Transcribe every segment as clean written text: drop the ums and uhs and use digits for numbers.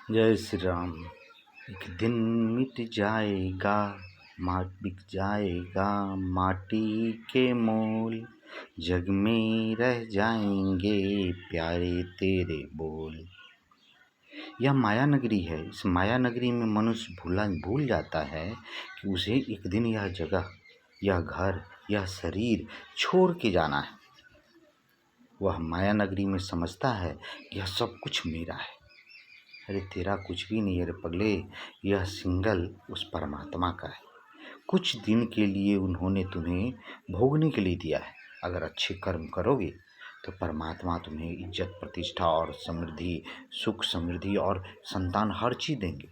जय श्री राम। एक दिन मिट जाएगा, बिक जाएगा माटी के मोल, जग में रह जाएंगे प्यारे तेरे बोल। यह माया नगरी है। इस माया नगरी में मनुष्य भूल जाता है कि उसे एक दिन यह जगह, यह घर, यह शरीर छोड़ के जाना है। वह माया नगरी में समझता है कि यह सब कुछ मेरा है। अरे तेरा कुछ भी नहीं है रे पगले, यह सिंगल उस परमात्मा का है। कुछ दिन के लिए उन्होंने तुम्हें भोगने के लिए दिया है। अगर अच्छे कर्म करोगे तो परमात्मा तुम्हें इज्जत, प्रतिष्ठा और समृद्धि, सुख समृद्धि और संतान हर चीज़ देंगे।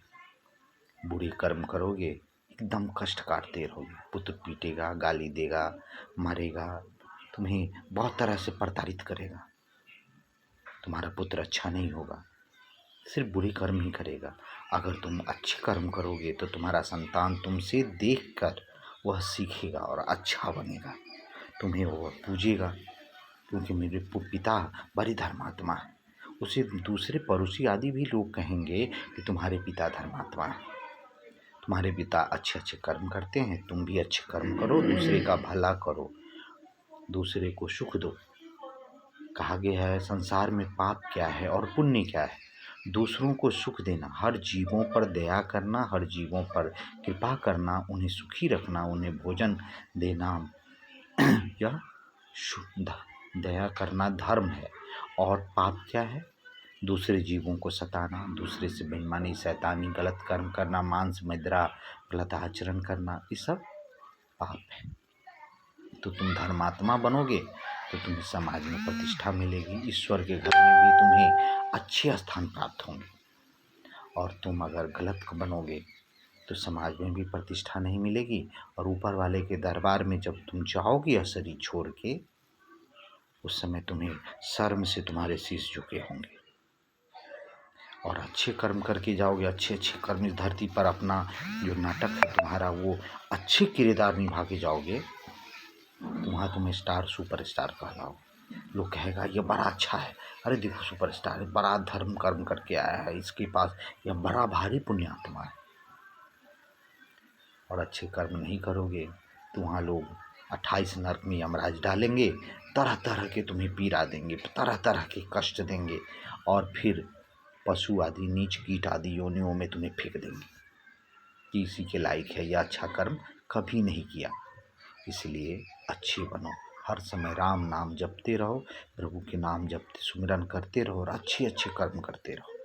बुरे कर्म करोगे एकदम कष्ट काटते रहोगे। पुत्र पीटेगा, गाली देगा, मारेगा, तुम्हें बहुत तरह से प्रताड़ित करेगा। तुम्हारा पुत्र अच्छा नहीं होगा, सिर्फ बुरे कर्म ही करेगा। अगर तुम अच्छे कर्म करोगे तो तुम्हारा संतान तुमसे देखकर वह सीखेगा और अच्छा बनेगा, तुम्हें वह पूजेगा, क्योंकि मेरे पिता बड़े धर्मात्मा है। उसे दूसरे पड़ोसी आदि भी लोग कहेंगे कि तुम्हारे पिता धर्मात्मा है, तुम्हारे पिता अच्छे अच्छे कर्म करते हैं, तुम भी अच्छे कर्म करो, दूसरे का भला करो, दूसरे को सुख दो। कहा गया है संसार में पाप क्या है और पुण्य क्या है? दूसरों को सुख देना, हर जीवों पर दया करना, हर जीवों पर कृपा करना, उन्हें सुखी रखना, उन्हें भोजन देना, यह शुद्ध दया करना धर्म है। और पाप क्या है? दूसरे जीवों को सताना, दूसरे से बेईमानी, शैतानी, गलत कर्म करना, मांस मदिरा, गलत आचरण करना, ये सब पाप है। तो तुम धर्मात्मा बनोगे तो तुम्हें समाज में प्रतिष्ठा मिलेगी, ईश्वर के घर में भी तुम्हें अच्छे स्थान प्राप्त होंगे। और तुम अगर गलत बनोगे तो समाज में भी प्रतिष्ठा नहीं मिलेगी, और ऊपर वाले के दरबार में जब तुम जाओगे यह शरीर छोड़ के, उस समय तुम्हें शर्म से तुम्हारे शीश झुके होंगे। और अच्छे कर्म करके जाओगे, अच्छे अच्छे कर्म इस धरती पर अपना जो नाटक है तुम्हारा, वो अच्छे किरदार निभा के जाओगे तो वहाँ तुम स्टार, सुपर स्टार कहलाओ। लोग कहेगा ये बड़ा अच्छा है, अरे देखो सुपर स्टार है, बड़ा धर्म कर्म करके आया है, इसके पास यह बड़ा भारी पुण्यात्मा है। और अच्छे कर्म नहीं करोगे तो वहाँ लोग 28 नरक में यमराज डालेंगे, तरह तरह के तुम्हें पीड़ा देंगे, तरह तरह के कष्ट देंगे, और फिर पशु आदि, नीच कीट आदि योनियों में तुम्हें फेंक देंगे कि इसी के लायक है, यह अच्छा कर्म कभी नहीं किया। इसलिए अच्छे बनो, हर समय राम नाम जपते रहो, प्रभु के नाम जपते सुमिरन करते रहो और अच्छे अच्छे कर्म करते रहो।